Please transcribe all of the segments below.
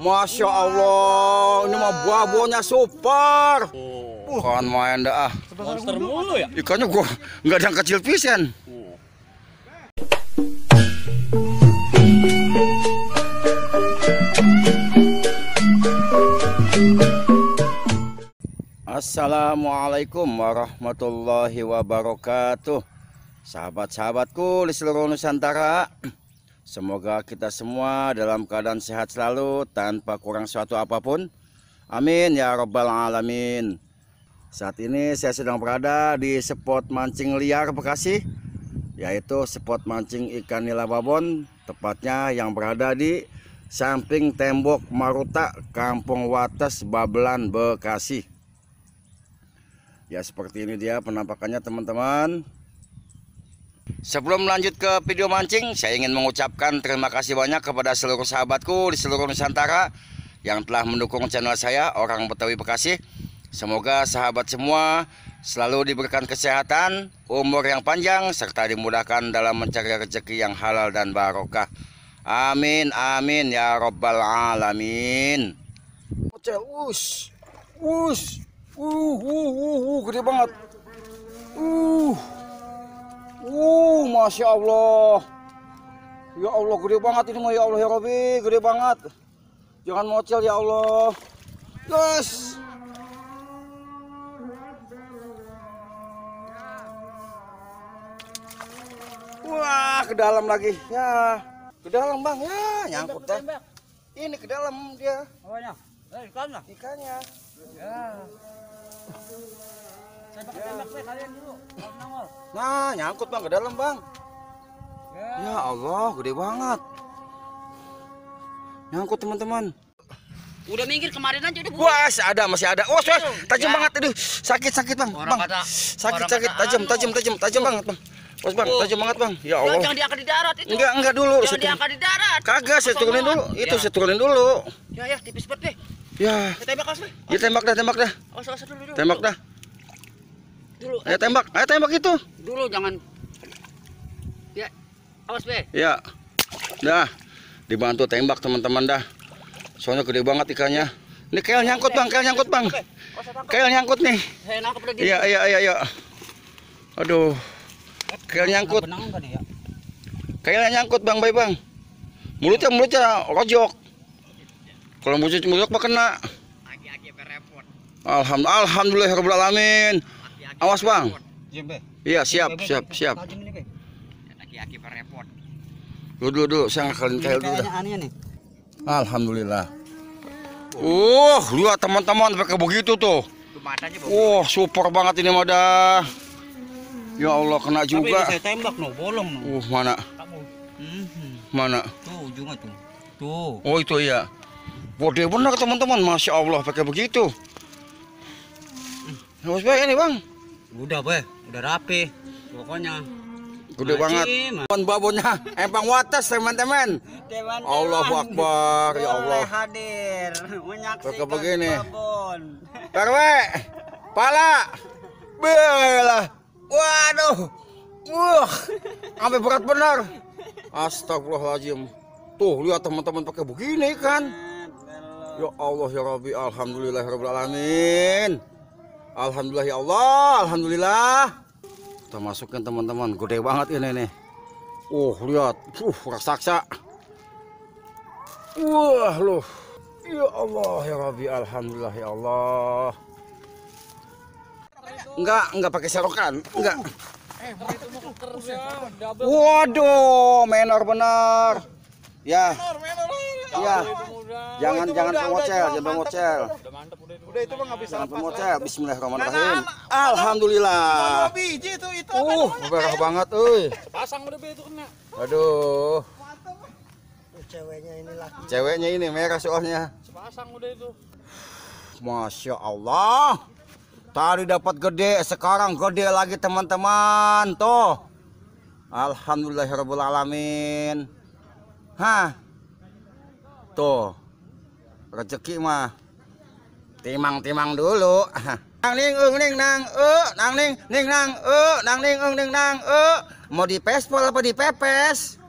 Masya Allah, ini mah babonya super. Kan main dah. Monster mulu ya? Ikannya gua nggak ada yang kecil pisan. Assalamualaikum warahmatullahi wabarakatuh. Sahabat-sahabatku di seluruh Nusantara, semoga kita semua dalam keadaan sehat selalu tanpa kurang suatu apapun. Amin ya rabbal alamin. Saat ini saya sedang berada di spot mancing liar Bekasi, yaitu spot mancing ikan nila babon, tepatnya yang berada di samping tembok Maruta, Kampung Wates, Babelan, Bekasi. Ya, seperti ini dia penampakannya teman-teman. Sebelum lanjut ke video mancing, saya ingin mengucapkan terima kasih banyak kepada seluruh sahabatku di seluruh Nusantara yang telah mendukung channel saya, Orang Betawi Bekasi. Semoga sahabat semua selalu diberikan kesehatan, umur yang panjang, serta dimudahkan dalam mencari rezeki yang halal dan barokah. Amin, amin ya rabbal alamin. Gede banget. Masya Allah. Ya Allah, gede banget ini mah, ya Allah ya Rabbi, gede banget. Jangan mocel ya Allah. Yes. Wah, ke dalam lagi. Ya, ke dalam Bang. Ya, nyangkut dah. Ini ke dalam dia. Apanya? Ikannya? Ikannya. Ya. Tembak kalian dulu. Nah, nyangkut Bang, ke dalam Bang. Ya Allah, gede banget. Nyangkut teman-teman. Udah minggir kemarin aja udah. Wah, masih ada. Oh, tajam banget. Aduh, sakit Bang. Bang. Sakit, tajam banget Bang. Bos Bang, tajam banget Bang. Ya Allah. Jangan diangkat di darat itu. Enggak dulu. Jangan diangkat di darat. Kagak, saya turunin dulu. Itu saya turunin dulu. Ya, tipis banget deh. Ya. Tembak Mas. Ya tembak dah. Awas dulu. Tembak dah. Dulu. Ya tembak. Ayo tembak itu. Dulu jangan. Ya. Awas Be. Ya. Dah. Dibantu tembak teman-teman dah. Soalnya gede banget ikannya. Ini kail nyangkut Bang. Kail nyangkut nih. Saya nangkep udah di. Iya. Aduh. Kail nyangkut. Kailnya nyangkut Bang, baik Bang. Mulutnya rojok. Kalau mulut mah kena. Aki-aki repot. Alhamdulillahirabbil alamin. Awas Bang. Iya, siap. Aki-aki repot. Dulu saya ngakalin kail dulu dah. Aneh nih. Alhamdulillah. Lihat teman-teman pakai begitu tuh. Super banget ini mah dah. Ya Allah, kena juga. Tapi saya tembak bolong Mana? Mana? Tuh ujungnya tuh. Oh, itu ya. Gede benar teman-teman, Masya Allah pakai begitu. Harus baik ini Bang. Udah rapi. Pokoknya. Gede banget. Babonnya empang Wates teman-teman. Allahu Akbar, ya Allah. Hadir menyaksikan begini. PRW, pala, belah. Waduh, sampai berat benar. Astagfirullahaladzim. Tuh lihat teman-teman pakai begini kan. Ya Allah ya Rabbi, alhamdulillahirabbil alamin. Alhamdulillah ya Allah, alhamdulillah. Kita masukin teman-teman, gede banget ini nih. Lihat, raksasa. Loh. Ya Allah ya Rabbi, alhamdulillah ya Allah. Enggak pakai serokan, enggak. Waduh, menor benar. Ya. Iya. Jangan pemocel. Udah itu Bang habis Jangan pemocel. Bismillahirrahmanirrahim. Alhamdulillah. Biji itu Berkah banget euy. Pasang udah itu kena. Aduh. Ceweknya ini merah soalnya. Sepasang udah itu. Masya Allah. Tadi dapat gede, sekarang gede lagi teman-teman. Tuh. Alhamdulillahirabbil alamin. Tuh. Rezeki mah timang dulu. Nang ning nang. Mau dipespol apa dipepes?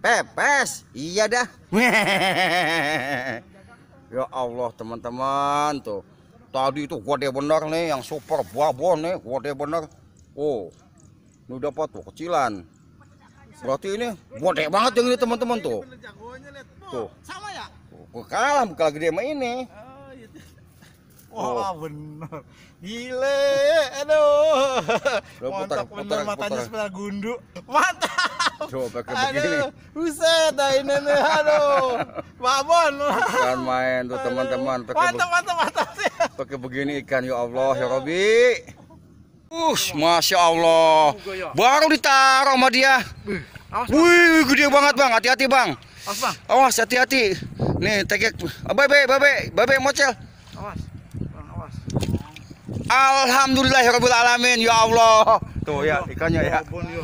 Pepes. Iya dah. Ya Allah teman-teman tuh. Tadi itu gede bener nih yang super babon nih, gede bener. Oh. Ini dapat tuh kecilan. Berarti ini gede banget yang ini teman-teman tuh. Tuh. Sama ya? Tuh, kalah gede sama ini. Wah, bener. Gile, aduh. Mantap bener, matanya sebelah gundu. Mantap. Coba pakai begini. Aduh, buset dah ini nih, aduh. Babon. Ikan main tuh teman-teman. Mantap sih. Pakai begini ikan ya Allah ya Robi. Masya Allah. Baru ditaruh sama dia. Wih, gede banget bang. Hati-hati bang. Awas bang. Awas hati-hati. Nih tegek. Babe mocel. Awas. Bang, awas. Alhamdulillahirabbil alamin ya Allah. Tuh ya ikannya ya. Babon yo.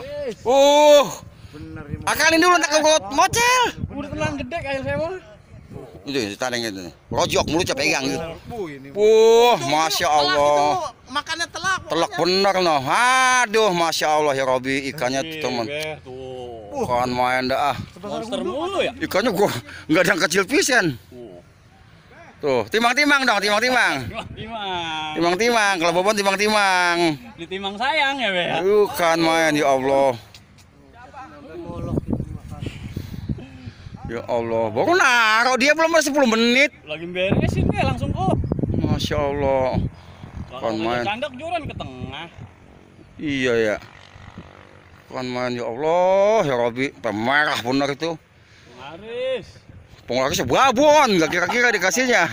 Bener ini. Akalin dulu nak mocel. Udah telan gede kayak saya mah. Itu tandeng itu nih. Rojok mulut pegang gitu. Ini. Masya Allah. Makannya telak. Telak bener noh. Aduh, Masya Allah ya Robi ikannya tuh teman. Kan main dah. Monster mulu ya. Ikannya gua nggak ada yang kecil pisan. Tuh, timang-timang dong, timang-timang. Timang-timang, kalau bobon timang-timang. Ditimang sayang ya, Be. Kan main ya Allah. Ya Allah, baru naruh dia belum ada 10 menit. Lagi beresin ya langsung kok. Masya Allah. Kan main. Candak joran ke tengah. Iya ya. Kan main ya Allah, ya Robi, pemerah bener itu. Penglaris. Penglarisnya babon, nggak kira-kira dikasihnya.